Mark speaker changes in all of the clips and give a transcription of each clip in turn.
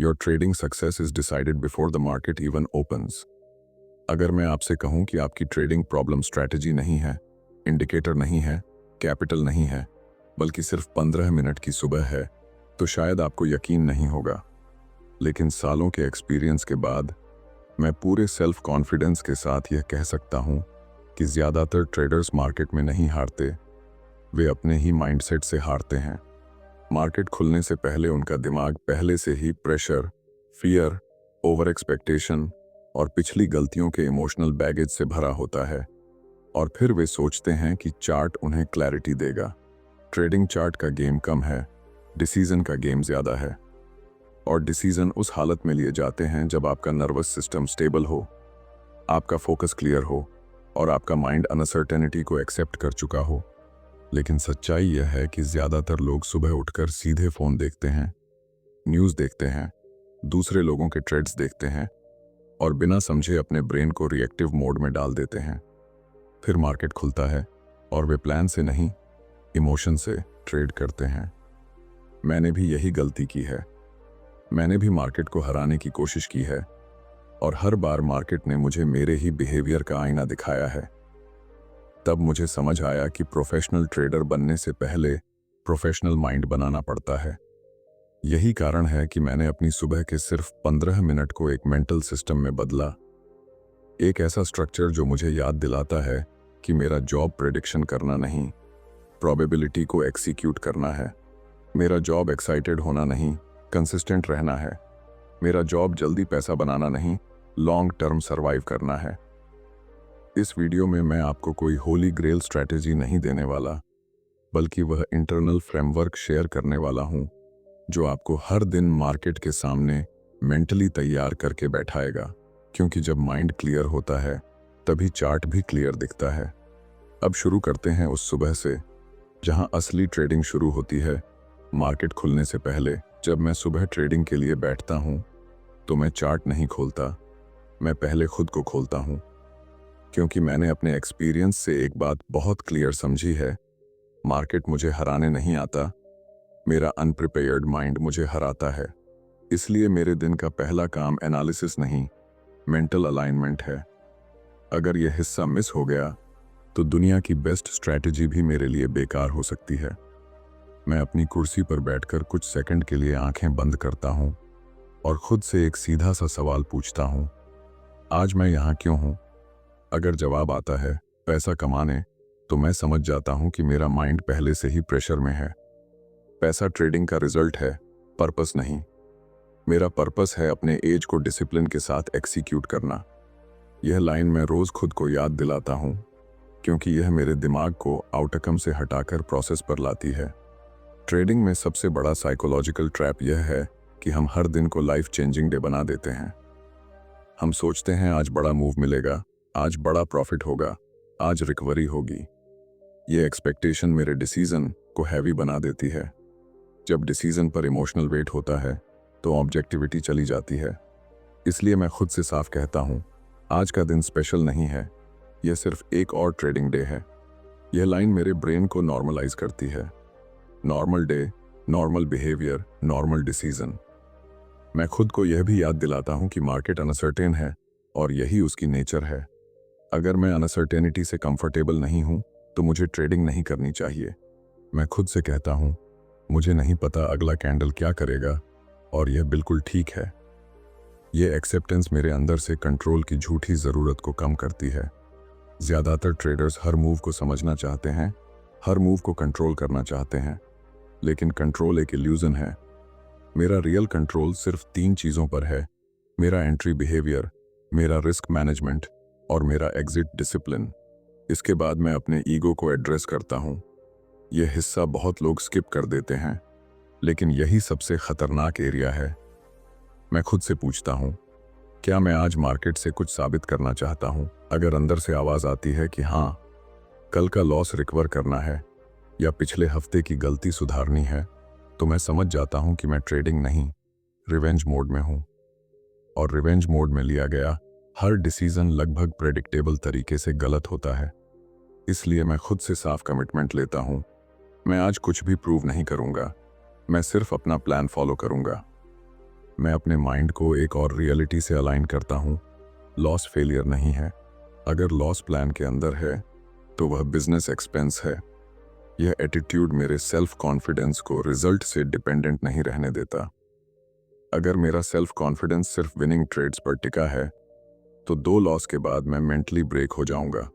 Speaker 1: Your trading success is decided before the market even opens. अगर मैं आपसे कहूं कि आपकी ट्रेडिंग प्रॉब्लम स्ट्रैटेजी नहीं है, इंडिकेटर नहीं है, कैपिटल नहीं है, बल्कि सिर्फ 15 मिनट की सुबह है, तो शायद आपको यकीन नहीं होगा। लेकिन सालों के एक्सपीरियंस के बाद मैं पूरे सेल्फ कॉन्फिडेंस के साथ यह कह सकता हूं कि ज़्यादातर ट्रेडर्स मार्केट में नहीं हारते, वे अपने ही माइंडसेट से हारते हैं। मार्केट खुलने से पहले उनका दिमाग पहले से ही प्रेशर, फियर, ओवर एक्सपेक्टेशन और पिछली गलतियों के इमोशनल बैगेज से भरा होता है, और फिर वे सोचते हैं कि चार्ट उन्हें क्लैरिटी देगा। ट्रेडिंग चार्ट का गेम कम है, डिसीजन का गेम ज़्यादा है। और डिसीजन उस हालत में लिए जाते हैं जब आपका नर्वस सिस्टम स्टेबल हो, आपका फोकस क्लियर हो और आपका माइंड अनसर्टेनिटी को एक्सेप्ट कर चुका हो। लेकिन सच्चाई यह है कि ज़्यादातर लोग सुबह उठकर सीधे फ़ोन देखते हैं, न्यूज़ देखते हैं, दूसरे लोगों के ट्रेड्स देखते हैं और बिना समझे अपने ब्रेन को रिएक्टिव मोड में डाल देते हैं। फिर मार्केट खुलता है और वे प्लान से नहीं, इमोशन से ट्रेड करते हैं। मैंने भी यही गलती की है। मैंने भी मार्केट को हराने की कोशिश की है और हर बार मार्केट ने मुझे मेरे ही बिहेवियर का आईना दिखाया है। तब मुझे समझ आया कि प्रोफेशनल ट्रेडर बनने से पहले प्रोफेशनल माइंड बनाना पड़ता है। यही कारण है कि मैंने अपनी सुबह के सिर्फ 15 मिनट को एक मेंटल सिस्टम में बदला। एक ऐसा स्ट्रक्चर जो मुझे याद दिलाता है कि मेरा जॉब प्रेडिक्शन करना नहीं, प्रोबेबिलिटी को एक्सिक्यूट करना है। मेरा जॉब एक्साइटेड होना नहीं, कंसिस्टेंट रहना है। मेरा जॉब जल्दी पैसा बनाना नहीं, लॉन्ग टर्म सर्वाइव करना है। इस वीडियो में मैं आपको कोई होली ग्रेल स्ट्रैटेजी नहीं देने वाला, बल्कि वह इंटरनल फ्रेमवर्क शेयर करने वाला हूं जो आपको हर दिन मार्केट के सामने मेंटली तैयार करके बैठाएगा। क्योंकि जब माइंड क्लियर होता है तभी चार्ट भी क्लियर दिखता है। अब शुरू करते हैं उस सुबह से जहां असली ट्रेडिंग शुरू होती है। मार्केट खुलने से पहले जब मैं सुबह ट्रेडिंग के लिए बैठता हूं तो मैं चार्ट नहीं खोलता, मैं पहले खुद को खोलता हूं। क्योंकि मैंने अपने एक्सपीरियंस से एक बात बहुत क्लियर समझी है, मार्केट मुझे हराने नहीं आता, मेरा अनप्रिपेयर्ड माइंड मुझे हराता है। इसलिए मेरे दिन का पहला काम एनालिसिस नहीं, मेंटल अलाइनमेंट है। अगर यह हिस्सा मिस हो गया तो दुनिया की बेस्ट स्ट्रैटेजी भी मेरे लिए बेकार हो सकती है। मैं अपनी कुर्सी पर बैठकर कुछ सेकंड के लिए आंखें बंद करता हूं और खुद से एक सीधा सा सवाल पूछता हूं, आज मैं यहां क्यों हूं? अगर जवाब आता है पैसा कमाने, तो मैं समझ जाता हूं कि मेरा माइंड पहले से ही प्रेशर में है। पैसा ट्रेडिंग का रिजल्ट है, पर्पस नहीं। मेरा पर्पस है अपने एज को डिसिप्लिन के साथ एक्सिक्यूट करना। यह लाइन मैं रोज खुद को याद दिलाता हूं क्योंकि यह मेरे दिमाग को आउटकम से हटाकर प्रोसेस पर लाती है। ट्रेडिंग में सबसे बड़ा साइकोलॉजिकल ट्रैप यह है कि हम हर दिन को लाइफ चेंजिंग डे बना देते हैं। हम सोचते हैं आज बड़ा मूव मिलेगा, आज बड़ा प्रॉफिट होगा, आज रिकवरी होगी। ये एक्सपेक्टेशन मेरे डिसीजन को हैवी बना देती है। जब डिसीजन पर इमोशनल वेट होता है तो ऑब्जेक्टिविटी चली जाती है। इसलिए मैं खुद से साफ कहता हूँ, आज का दिन स्पेशल नहीं है, यह सिर्फ एक और ट्रेडिंग डे है। यह लाइन मेरे ब्रेन को नॉर्मलाइज करती है। Normal day, normal behaviour, normal decision. मैं खुद को यह भी याद दिलाता हूँ कि मार्केट अनसर्टेन है और यही उसकी नेचर है। अगर मैं अनसर्टेनिटी से कंफर्टेबल नहीं हूं तो मुझे ट्रेडिंग नहीं करनी चाहिए। मैं खुद से कहता हूं, मुझे नहीं पता अगला कैंडल क्या करेगा और यह बिल्कुल ठीक है। यह एक्सेप्टेंस मेरे अंदर से कंट्रोल की झूठी ज़रूरत को कम करती है। ज़्यादातर ट्रेडर्स हर मूव को समझना चाहते हैं, हर मूव को कंट्रोल करना चाहते हैं, लेकिन कंट्रोल एक इल्यूजन है। मेरा रियल कंट्रोल सिर्फ 3 चीज़ों पर है, मेरा एंट्री बिहेवियर, मेरा रिस्क मैनेजमेंट और मेरा एग्जिट डिसिप्लिन। इसके बाद मैं अपने ईगो को एड्रेस करता हूँ। यह हिस्सा बहुत लोग स्किप कर देते हैं, लेकिन यही सबसे खतरनाक एरिया है। मैं खुद से पूछता हूँ, क्या मैं आज मार्केट से कुछ साबित करना चाहता हूँ? अगर अंदर से आवाज़ आती है कि हाँ, कल का लॉस रिकवर करना है या पिछले हफ्ते की गलती सुधारनी है, तो मैं समझ जाता हूँ कि मैं ट्रेडिंग नहीं, रिवेंज मोड में हूँ। और रिवेंज मोड में लिया गया हर डिसीजन लगभग प्रेडिक्टेबल तरीके से गलत होता है। इसलिए मैं खुद से साफ कमिटमेंट लेता हूं, मैं आज कुछ भी प्रूव नहीं करूंगा, मैं सिर्फ अपना प्लान फॉलो करूंगा। मैं अपने माइंड को एक और रियलिटी से अलाइन करता हूँ। लॉस फेलियर नहीं है। अगर लॉस प्लान के अंदर है तो वह बिजनेस एक्सपेंस है। यह एटीट्यूड मेरे सेल्फ कॉन्फिडेंस को रिजल्ट से डिपेंडेंट नहीं रहने देता। अगर मेरा सेल्फ कॉन्फिडेंस सिर्फ विनिंग ट्रेड्स पर टिका है तो 2 लॉस के बाद मैं मेंटली ब्रेक हो जाऊंगा।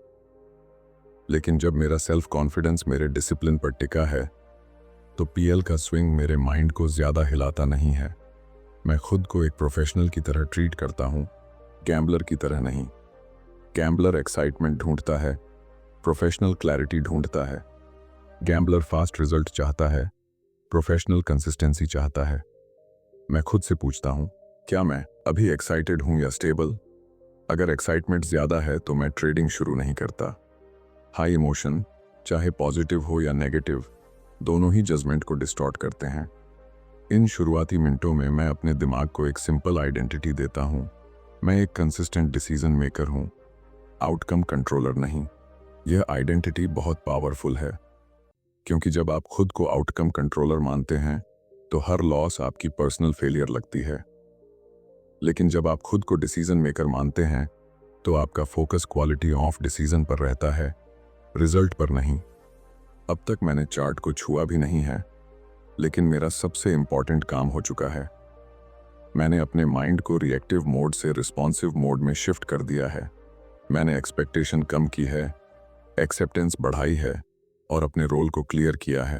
Speaker 1: लेकिन जब मेरा सेल्फ कॉन्फिडेंस मेरे डिसिप्लिन पर टिका है तो पीएल का स्विंग मेरे माइंड को ज्यादा हिलाता नहीं है। मैं खुद को एक प्रोफेशनल की तरह ट्रीट करता हूँ, गैम्बलर की तरह नहीं। गैम्बलर एक्साइटमेंट ढूंढता है, प्रोफेशनल क्लैरिटी ढूंढता है। गैम्बलर फास्ट रिजल्ट चाहता है, प्रोफेशनल कंसिस्टेंसी चाहता है। मैं खुद से पूछता हूँ, क्या मैं अभी एक्साइटेड हूँ या स्टेबल? अगर एक्साइटमेंट ज्यादा है तो मैं ट्रेडिंग शुरू नहीं करता। हाई इमोशन, चाहे पॉजिटिव हो या नेगेटिव, दोनों ही जजमेंट को डिस्टॉर्ट करते हैं। इन शुरुआती मिनटों में मैं अपने दिमाग को एक सिंपल आइडेंटिटी देता हूँ। मैं एक कंसिस्टेंट डिसीजन मेकर हूँ, आउटकम कंट्रोलर नहीं। यह आइडेंटिटी बहुत पावरफुल है, क्योंकि जब आप खुद को आउटकम कंट्रोलर मानते हैं तो हर लॉस आपकी पर्सनल फेलियर लगती है। लेकिन जब आप खुद को डिसीजन मेकर मानते हैं तो आपका फोकस क्वालिटी ऑफ डिसीजन पर रहता है, रिजल्ट पर नहीं। अब तक मैंने चार्ट को छुआ भी नहीं है, लेकिन मेरा सबसे इंपॉर्टेंट काम हो चुका है। मैंने अपने माइंड को रिएक्टिव मोड से रिस्पॉन्सिव मोड में शिफ्ट कर दिया है। मैंने एक्सपेक्टेशन कम की है, एक्सेप्टेंस बढ़ाई है और अपने रोल को क्लियर किया है।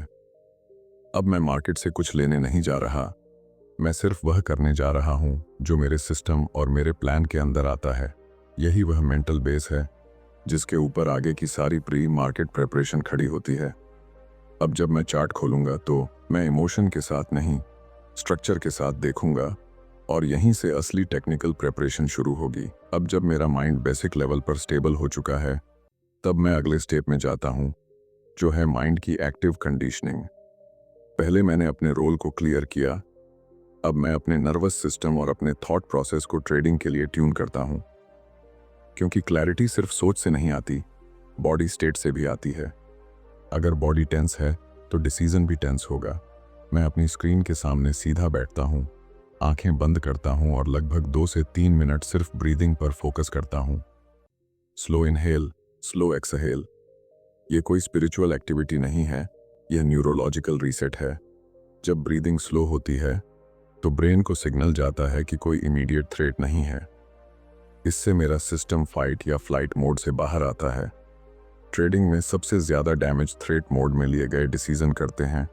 Speaker 1: अब मैं मार्केट से कुछ लेने नहीं जा रहा, मैं सिर्फ वह करने जा रहा हूं जो मेरे सिस्टम और मेरे प्लान के अंदर आता है। यही वह मेंटल बेस है जिसके ऊपर आगे की सारी प्री मार्केट प्रिपरेशन खड़ी होती है। अब जब मैं चार्ट खोलूंगा तो मैं इमोशन के साथ नहीं, स्ट्रक्चर के साथ देखूंगा और यहीं से असली टेक्निकल प्रिपरेशन शुरू होगी। अब जब मेरा माइंड बेसिक लेवल पर स्टेबल हो चुका है तब मैं अगले स्टेप में जाता हूं, जो है माइंड की एक्टिव कंडीशनिंग। पहले मैंने अपने रोल को क्लियर किया, अब मैं अपने नर्वस सिस्टम और अपने थॉट प्रोसेस को ट्रेडिंग के लिए ट्यून करता हूं। क्योंकि क्लैरिटी सिर्फ सोच से नहीं आती, बॉडी स्टेट से भी आती है। अगर बॉडी टेंस है तो डिसीजन भी टेंस होगा। मैं अपनी स्क्रीन के सामने सीधा बैठता हूं, आंखें बंद करता हूं और लगभग 2 से 3 मिनट सिर्फ ब्रीदिंग पर फोकस करता हूं। Slow inhale, slow exhale. ये कोई स्पिरिचुअल एक्टिविटी नहीं है, यह न्यूरोलॉजिकल रीसेट है। जब ब्रीदिंग स्लो होती है तो ब्रेन को सिग्नल जाता है कि कोई इमीडिएट थ्रेट नहीं है। इससे मेरा सिस्टम फाइट या फ्लाइट मोड से बाहर आता है। ट्रेडिंग में सबसे ज्यादा डैमेज थ्रेट मोड में लिए गए डिसीजन करते हैं,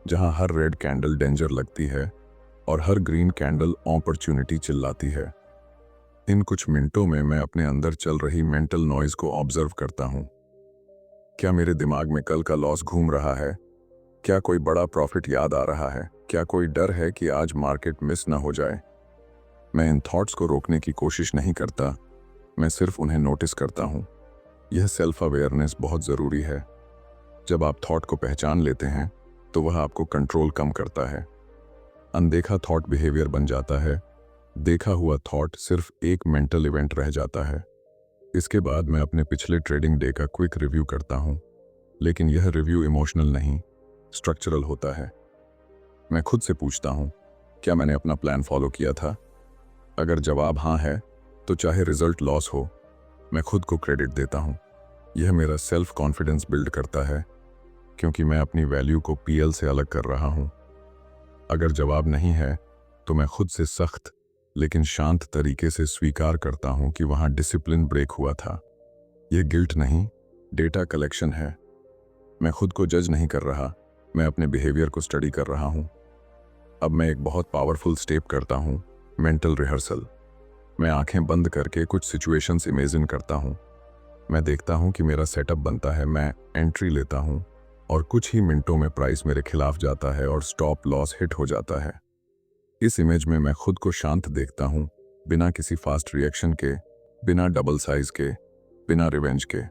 Speaker 1: जहां हर रेड कैंडल डेंजर लगती है और हर ग्रीन कैंडल अपॉर्चुनिटी चिल्लाती है। इन कुछ मिनटों में मैं अपने अंदर चल रही मेंटल नॉइज को ऑब्जर्व करता हूं। क्या मेरे दिमाग में कल का लॉस घूम रहा है? क्या कोई बड़ा प्रॉफिट याद आ रहा है? क्या कोई डर है कि आज मार्केट मिस ना हो जाए? मैं इन थॉट्स को रोकने की कोशिश नहीं करता, मैं सिर्फ उन्हें नोटिस करता हूं। यह सेल्फ अवेयरनेस बहुत जरूरी है। जब आप थॉट को पहचान लेते हैं तो वह आपको कंट्रोल कम करता है। अनदेखा थॉट बिहेवियर बन जाता है, देखा हुआ थॉट सिर्फ एक मेंटल इवेंट रह जाता है। इसके बाद मैं अपने पिछले ट्रेडिंग डे का क्विक रिव्यू करता हूं, लेकिन यह रिव्यू इमोशनल नहीं, स्ट्रक्चरल होता है। मैं खुद से पूछता हूं, क्या मैंने अपना प्लान फॉलो किया था? अगर जवाब हाँ है तो चाहे रिजल्ट लॉस हो, मैं खुद को क्रेडिट देता हूं। यह मेरा सेल्फ कॉन्फिडेंस बिल्ड करता है, क्योंकि मैं अपनी वैल्यू को पीएल से अलग कर रहा हूं। अगर जवाब नहीं है तो मैं खुद से सख्त लेकिन शांत तरीके से स्वीकार करता हूं कि वहां डिसिप्लिन ब्रेक हुआ था। यह गिल्ट नहीं, डेटा कलेक्शन है। मैं खुद को जज नहीं कर रहा, मैं अपने बिहेवियर को स्टडी कर रहा हूं। अब मैं एक बहुत पावरफुल स्टेप करता हूं, मेंटल रिहर्सल। मैं आंखें बंद करके कुछ सिचुएशंस इमेजिन करता हूं। मैं देखता हूं कि मेरा सेटअप बनता है, मैं एंट्री लेता हूं और कुछ ही मिनटों में प्राइस मेरे खिलाफ जाता है और स्टॉप लॉस हिट हो जाता है। इस इमेज में मैं खुद को शांत देखता हूं, बिना किसी फास्ट रिएक्शन के, बिना डबल साइज के, बिना रिवेंज के।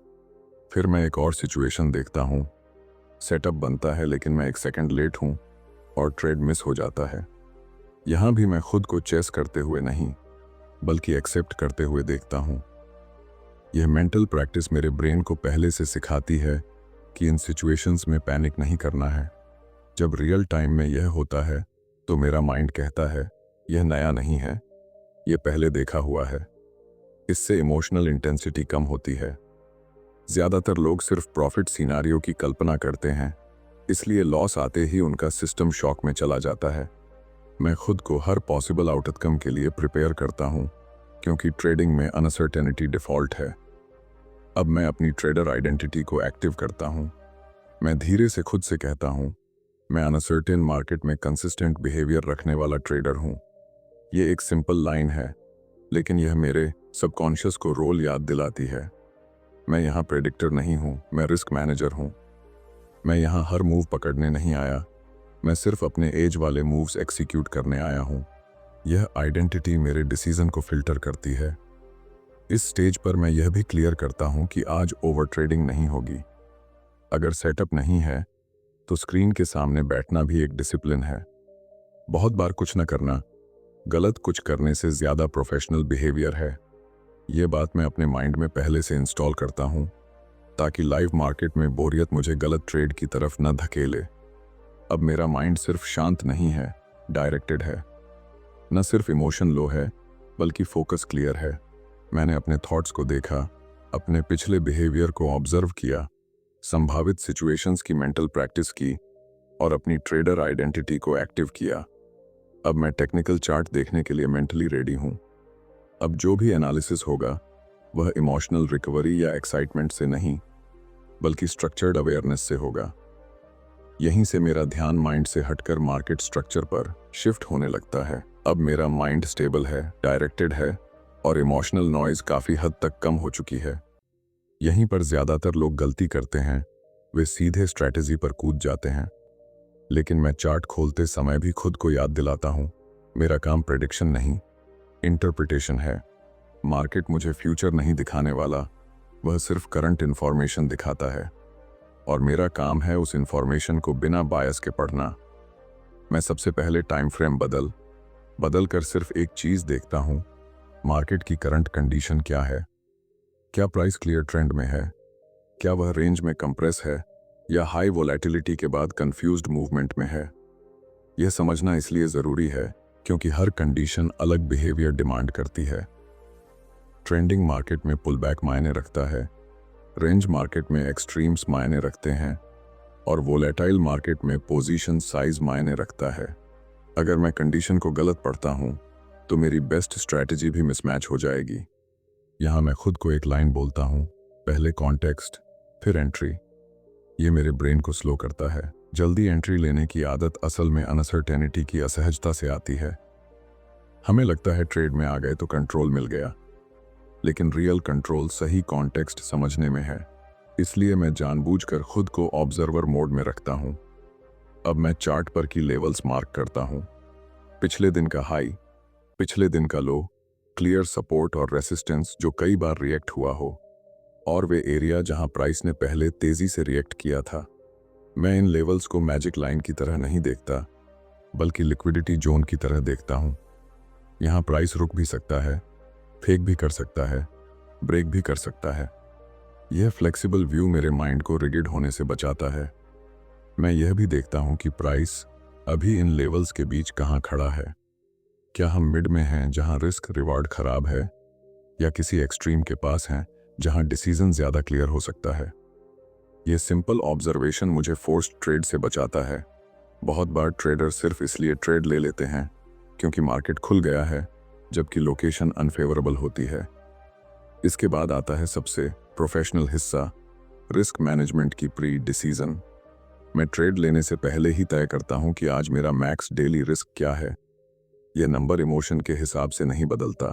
Speaker 1: फिर मैं एक और सिचुएशन देखता हूं, सेटअप बनता है लेकिन मैं 1 सेकंड लेट हूं और ट्रेड मिस हो जाता है। यहां भी मैं खुद को चेस करते हुए नहीं, बल्कि एक्सेप्ट करते हुए देखता हूं। यह मेंटल प्रैक्टिस मेरे ब्रेन को पहले से सिखाती है कि इन सिचुएशंस में पैनिक नहीं करना है। जब रियल टाइम में यह होता है तो मेरा माइंड कहता है, यह नया नहीं है, यह पहले देखा हुआ है। इससे इमोशनल इंटेंसिटी कम होती है। ज़्यादातर लोग सिर्फ प्रॉफिट सिनारियो की कल्पना करते हैं, इसलिए लॉस आते ही उनका सिस्टम शॉक में चला जाता है। मैं खुद को हर पॉसिबल आउटकम के लिए प्रिपेयर करता हूँ, क्योंकि ट्रेडिंग में अनसर्टेनिटी डिफ़ॉल्ट है। अब मैं अपनी ट्रेडर आइडेंटिटी को एक्टिव करता हूँ। मैं धीरे से खुद से कहता हूँ, मैं अनसर्टेन मार्केट में कंसिस्टेंट बिहेवियर रखने वाला ट्रेडर हूँ। ये एक सिंपल लाइन है, लेकिन यह मेरे सबकॉन्शियस को रोल याद दिलाती है। मैं यहाँ प्रेडिक्टर नहीं हूँ, मैं रिस्क मैनेजर हूँ। मैं यहाँ हर मूव पकड़ने नहीं आया, मैं सिर्फ अपने एज वाले मूव्स एग्जीक्यूट करने आया हूँ। यह आइडेंटिटी मेरे डिसीजन को फिल्टर करती है। इस स्टेज पर मैं यह भी क्लियर करता हूँ कि आज ओवर ट्रेडिंग नहीं होगी। अगर सेटअप नहीं है तो स्क्रीन के सामने बैठना भी एक डिसिप्लिन है। बहुत बार कुछ न करना गलत कुछ करने से ज़्यादा प्रोफेशनल बिहेवियर है। ये बात मैं अपने माइंड में पहले से इंस्टॉल करता हूँ, ताकि लाइव मार्केट में बोरियत मुझे गलत ट्रेड की तरफ न धकेले। अब मेरा माइंड सिर्फ शांत नहीं है, डायरेक्टेड है। न सिर्फ इमोशन लो है, बल्कि फोकस क्लियर है। मैंने अपने थॉट्स को देखा, अपने पिछले बिहेवियर को ऑब्जर्व किया, संभावित सिचुएशंस की मेंटल प्रैक्टिस की और अपनी ट्रेडर आइडेंटिटी को एक्टिव किया। अब मैं टेक्निकल चार्ट देखने के लिए मेंटली रेडी हूँ। अब जो भी एनालिसिस होगा वह इमोशनल रिकवरी या एक्साइटमेंट से नहीं, बल्कि स्ट्रक्चर्ड अवेयरनेस से होगा। यहीं से मेरा ध्यान माइंड से हटकर मार्केट स्ट्रक्चर पर शिफ्ट होने लगता है। अब मेरा माइंड स्टेबल है, डायरेक्टेड है और इमोशनल नॉइज काफ़ी हद तक कम हो चुकी है। यहीं पर ज़्यादातर लोग गलती करते हैं, वे सीधे स्ट्रैटेजी पर कूद जाते हैं। लेकिन मैं चार्ट खोलते समय भी खुद को याद दिलाता हूँ, मेरा काम प्रेडिक्शन नहीं, इंटरप्रिटेशन है। मार्केट मुझे फ्यूचर नहीं दिखाने वाला, वह सिर्फ करंट इन्फॉर्मेशन दिखाता है और मेरा काम है उस इन्फॉर्मेशन को बिना बायस के पढ़ना। मैं सबसे पहले टाइम फ्रेम बदल कर सिर्फ एक चीज़ देखता हूँ, मार्केट की करंट कंडीशन क्या है। क्या प्राइस क्लियर ट्रेंड में है, क्या वह रेंज में कंप्रेस है या हाई वोलेटिलिटी के बाद कंफ्यूज्ड मूवमेंट में है। यह समझना इसलिए ज़रूरी है क्योंकि हर कंडीशन अलग बिहेवियर डिमांड करती है। ट्रेंडिंग मार्केट में पुलबैक मायने रखता है, रेंज मार्केट में एक्सट्रीम्स मायने रखते हैं और वोलेटाइल मार्केट में पोजीशन साइज मायने रखता है। अगर मैं कंडीशन को गलत पढ़ता हूँ तो मेरी बेस्ट स्ट्रैटेजी भी मिसमैच हो जाएगी। यहाँ मैं खुद को एक लाइन बोलता हूँ, पहले कॉन्टेक्स्ट फिर एंट्री। ये मेरे ब्रेन को स्लो करता है। जल्दी एंट्री लेने की आदत असल में अनसर्टेनिटी की असहजता से आती है। हमें लगता है ट्रेड में आ गए तो कंट्रोल मिल गया, लेकिन रियल कंट्रोल सही कॉन्टेक्स्ट समझने में है। इसलिए मैं जानबूझकर खुद को ऑब्जर्वर मोड में रखता हूँ। अब मैं चार्ट पर की लेवल्स मार्क करता हूँ, पिछले दिन का हाई, पिछले दिन का लो, क्लियर सपोर्ट और रेसिस्टेंस जो कई बार रिएक्ट हुआ हो, और वे एरिया जहां प्राइस ने पहले तेजी से रिएक्ट किया था। मैं इन लेवल्स को मैजिक लाइन की तरह नहीं देखता, बल्कि लिक्विडिटी जोन की तरह देखता हूं। यहां प्राइस रुक भी सकता है, फेक भी कर सकता है, ब्रेक भी कर सकता है। यह फ्लेक्सिबल व्यू मेरे माइंड को रिगिड होने से बचाता है। मैं यह भी देखता हूं कि प्राइस अभी इन लेवल्स के बीच कहां खड़ा है। क्या हम मिड में हैं जहां रिस्क रिवार्ड खराब है, या किसी एक्सट्रीम के पास हैं जहां डिसीजन ज्यादा क्लियर हो सकता है। यह सिंपल ऑब्जर्वेशन मुझे फोर्स्ड ट्रेड से बचाता है। बहुत बार ट्रेडर सिर्फ इसलिए ट्रेड ले लेते हैं क्योंकि मार्केट खुल गया है, जबकि लोकेशन अनफेवरेबल होती है। इसके बाद आता है सबसे प्रोफेशनल हिस्सा, रिस्क मैनेजमेंट की प्री डिसीजन। मैं ट्रेड लेने से पहले ही तय करता हूं कि आज मेरा मैक्स डेली रिस्क क्या है। यह नंबर इमोशन के हिसाब से नहीं बदलता।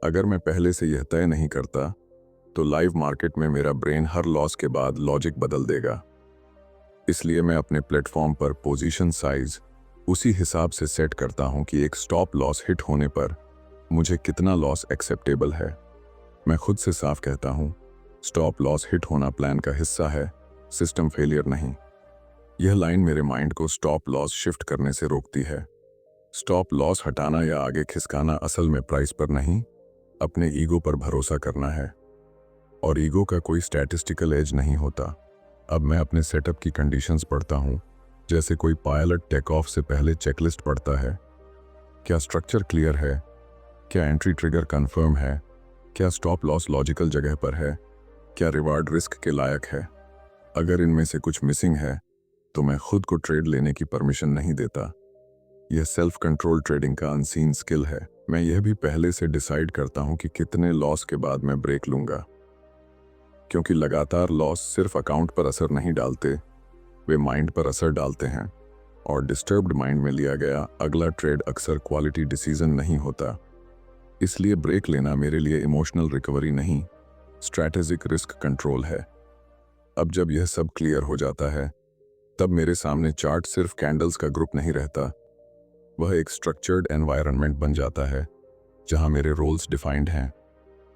Speaker 1: अगर मैं पहले से यह तय नहीं करता तो लाइव मार्केट में मेरा ब्रेन हर लॉस के बाद लॉजिक बदल देगा। इसलिए मैं अपने प्लेटफॉर्म पर पोजीशन साइज उसी हिसाब से सेट करता हूं कि एक स्टॉप लॉस हिट होने पर मुझे कितना लॉस एक्सेप्टेबल है। मैं खुद से साफ कहता हूं, स्टॉप लॉस हिट होना प्लान का हिस्सा है, सिस्टम फेलियर नहीं। यह लाइन मेरे माइंड को स्टॉप लॉस शिफ्ट करने से रोकती है। स्टॉप लॉस हटाना या आगे खिसकाना असल में प्राइस पर नहीं, अपने ईगो पर भरोसा करना है, और ईगो का कोई स्टैटिस्टिकल एज नहीं होता। अब मैं अपने सेटअप की कंडीशंस पढ़ता हूँ, जैसे कोई पायलट टेक ऑफ से पहले चेकलिस्ट पढ़ता है। क्या स्ट्रक्चर क्लियर है? क्या एंट्री ट्रिगर कंफर्म है? क्या स्टॉप लॉस लॉजिकल जगह पर है? क्या रिवार्ड रिस्क के लायक है? अगर इनमें से कुछ मिसिंग है तो मैं खुद को ट्रेड लेने की परमिशन नहीं देता। यह सेल्फ कंट्रोल ट्रेडिंग का अनसीन स्किल है। मैं यह भी पहले से डिसाइड करता हूं कि कितने लॉस के बाद मैं ब्रेक लूंगा, क्योंकि लगातार लॉस सिर्फ अकाउंट पर असर नहीं डालते, वे माइंड पर असर डालते हैं, और डिस्टर्ब्ड माइंड में लिया गया अगला ट्रेड अक्सर क्वालिटी डिसीजन नहीं होता। इसलिए ब्रेक लेना मेरे लिए इमोशनल रिकवरी नहीं, स्ट्रैटेजिक रिस्क कंट्रोल है। अब जब यह सब क्लियर हो जाता है, तब मेरे सामने चार्ट सिर्फ कैंडल्स का ग्रुप नहीं रहता, वह एक स्ट्रक्चर्ड एनवायरनमेंट बन जाता है जहां मेरे रोल्स डिफाइंड हैं,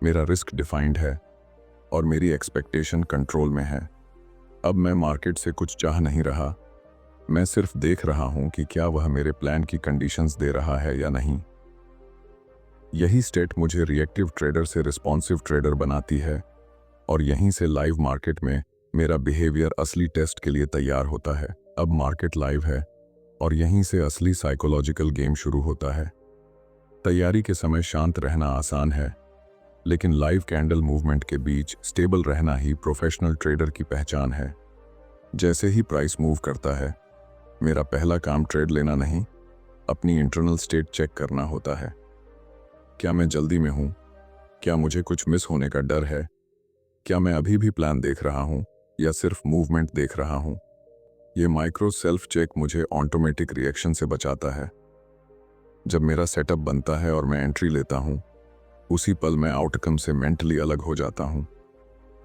Speaker 1: मेरा रिस्क डिफाइंड है, और मेरी एक्सपेक्टेशन कंट्रोल में है। अब मैं मार्केट से कुछ चाह नहीं रहा, मैं सिर्फ देख रहा हूं कि क्या वह मेरे प्लान की कंडीशंस दे रहा है या नहीं। यही स्टेट मुझे रिएक्टिव ट्रेडर से रिस्पॉन्सिव ट्रेडर बनाती है, और यहीं से लाइव मार्केट में मेरा बिहेवियर असली टेस्ट के लिए तैयार होता है। अब मार्केट लाइव है और यहीं से असली साइकोलॉजिकल गेम शुरू होता है। तैयारी के समय शांत रहना आसान है, लेकिन लाइव कैंडल मूवमेंट के बीच स्टेबल रहना ही प्रोफेशनल ट्रेडर की पहचान है। जैसे ही प्राइस मूव करता है, मेरा पहला काम ट्रेड लेना नहीं, अपनी इंटरनल स्टेट चेक करना होता है। क्या मैं जल्दी में हूं? क्या मुझे कुछ मिस होने का डर है? क्या मैं अभी भी प्लान देख रहा हूं या सिर्फ मूवमेंट देख रहा हूं? ये माइक्रो सेल्फ चेक मुझे ऑटोमेटिक रिएक्शन से बचाता है। जब मेरा सेटअप बनता है और मैं एंट्री लेता हूं, उसी पल मैं आउटकम से मेंटली अलग हो जाता हूं।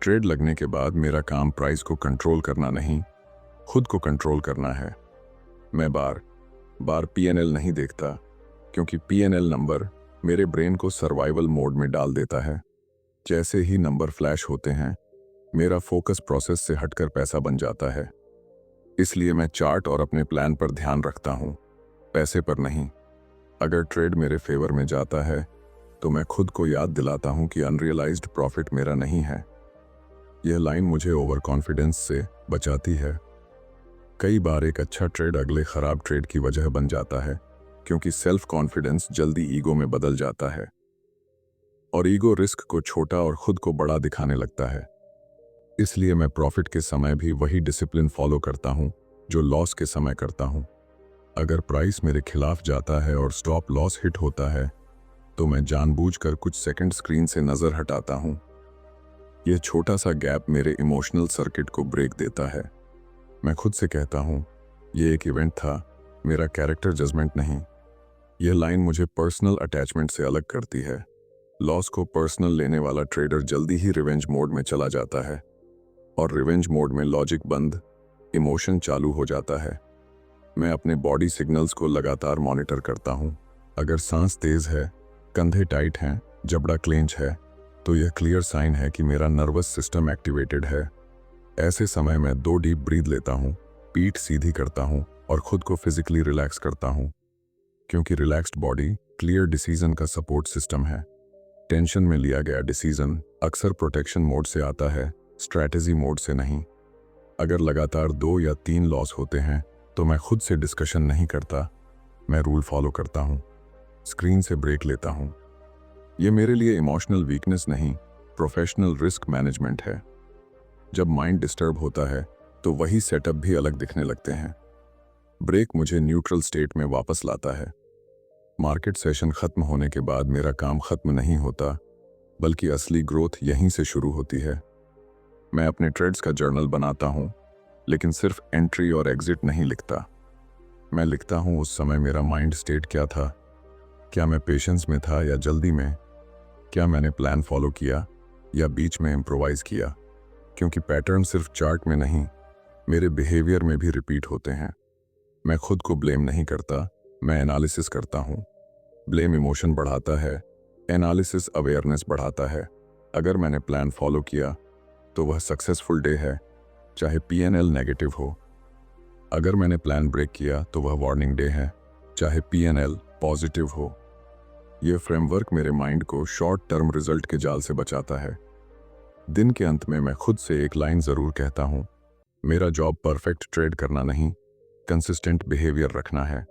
Speaker 1: ट्रेड लगने के बाद मेरा काम प्राइस को कंट्रोल करना नहीं, खुद को कंट्रोल करना है। मैं बार बार पीएनएल नहीं देखता, क्योंकि पीएनएल नंबर मेरे ब्रेन को सर्वाइवल मोड में डाल देता है। जैसे ही नंबर फ्लैश होते हैं, मेरा फोकस प्रोसेस से हटकर पैसा बन जाता है। इसलिए मैं चार्ट और अपने प्लान पर ध्यान रखता हूं, पैसे पर नहीं। अगर ट्रेड मेरे फेवर में जाता है तो मैं खुद को याद दिलाता हूं कि अनरियलाइज्ड प्रॉफिट मेरा नहीं है। यह लाइन मुझे ओवर कॉन्फिडेंस से बचाती है। कई बार एक अच्छा ट्रेड अगले खराब ट्रेड की वजह बन जाता है, क्योंकि सेल्फ कॉन्फिडेंस जल्दी ईगो में बदल जाता है, और ईगो रिस्क को छोटा और खुद को बड़ा दिखाने लगता है। इसलिए मैं प्रॉफिट के समय भी वही डिसिप्लिन फॉलो करता हूं जो लॉस के समय करता हूं। अगर प्राइस मेरे खिलाफ जाता है और स्टॉप लॉस हिट होता है, तो मैं जानबूझकर कुछ सेकंड स्क्रीन से नजर हटाता हूं। यह छोटा सा गैप मेरे इमोशनल सर्किट को ब्रेक देता है। मैं खुद से कहता हूं, यह एक इवेंट था, मेरा कैरेक्टर जजमेंट नहीं। यह लाइन मुझे पर्सनल अटैचमेंट से अलग करती है। लॉस को पर्सनल लेने वाला ट्रेडर जल्दी ही रिवेंज मोड में चला जाता है, और रिवेंज मोड में लॉजिक बंद, इमोशन चालू हो जाता है। मैं अपने बॉडी सिग्नल्स को लगातार मॉनिटर करता हूं। अगर सांस तेज है, कंधे टाइट हैं, जबड़ा क्लेंच है, तो यह क्लियर साइन है कि मेरा नर्वस सिस्टम एक्टिवेटेड है। ऐसे समय मैं 2 डीप ब्रीथ लेता हूं, पीठ सीधी करता हूं और खुद को फिजिकली रिलैक्स करता हूं, क्योंकि रिलैक्स्ड बॉडी क्लियर डिसीजन का सपोर्ट सिस्टम है। टेंशन में लिया गया डिसीजन अक्सर प्रोटेक्शन मोड से आता है, स्ट्रैटेजी मोड से नहीं। अगर लगातार 2 या 3 लॉस होते हैं, तो मैं खुद से डिस्कशन नहीं करता, मैं रूल फॉलो करता हूं, स्क्रीन से ब्रेक लेता हूं। यह मेरे लिए इमोशनल वीकनेस नहीं, प्रोफेशनल रिस्क मैनेजमेंट है। जब माइंड डिस्टर्ब होता है, तो वही सेटअप भी अलग दिखने लगते हैं। ब्रेक मुझे न्यूट्रल स्टेट में वापस लाता है। मार्केट सेशन खत्म होने के बाद मेरा काम खत्म नहीं होता, बल्कि असली ग्रोथ यहीं से शुरू होती है। मैं अपने ट्रेड्स का जर्नल बनाता हूं, लेकिन सिर्फ एंट्री और एग्जिट नहीं लिखता। मैं लिखता हूं उस समय मेरा माइंड स्टेट क्या था। क्या मैं पेशेंस में था या जल्दी में? क्या मैंने प्लान फॉलो किया या बीच में इम्प्रोवाइज किया? क्योंकि पैटर्न सिर्फ चार्ट में नहीं, मेरे बिहेवियर में भी रिपीट होते हैं। मैं खुद को ब्लेम नहीं करता, मैं एनालिसिस करता हूं। ब्लेम इमोशन बढ़ाता है, एनालिसिस अवेयरनेस बढ़ाता है। अगर मैंने प्लान फॉलो किया तो वह सक्सेसफुल डे है, चाहे पीएनएल नेगेटिव हो। अगर मैंने प्लान ब्रेक किया तो वह वार्निंग डे है, चाहे पीएनएल पॉजिटिव हो। यह फ्रेमवर्क मेरे माइंड को शॉर्ट टर्म रिजल्ट के जाल से बचाता है। दिन के अंत में मैं खुद से एक लाइन जरूर कहता हूं, मेरा जॉब परफेक्ट ट्रेड करना नहीं, कंसिस्टेंट बिहेवियर रखना है।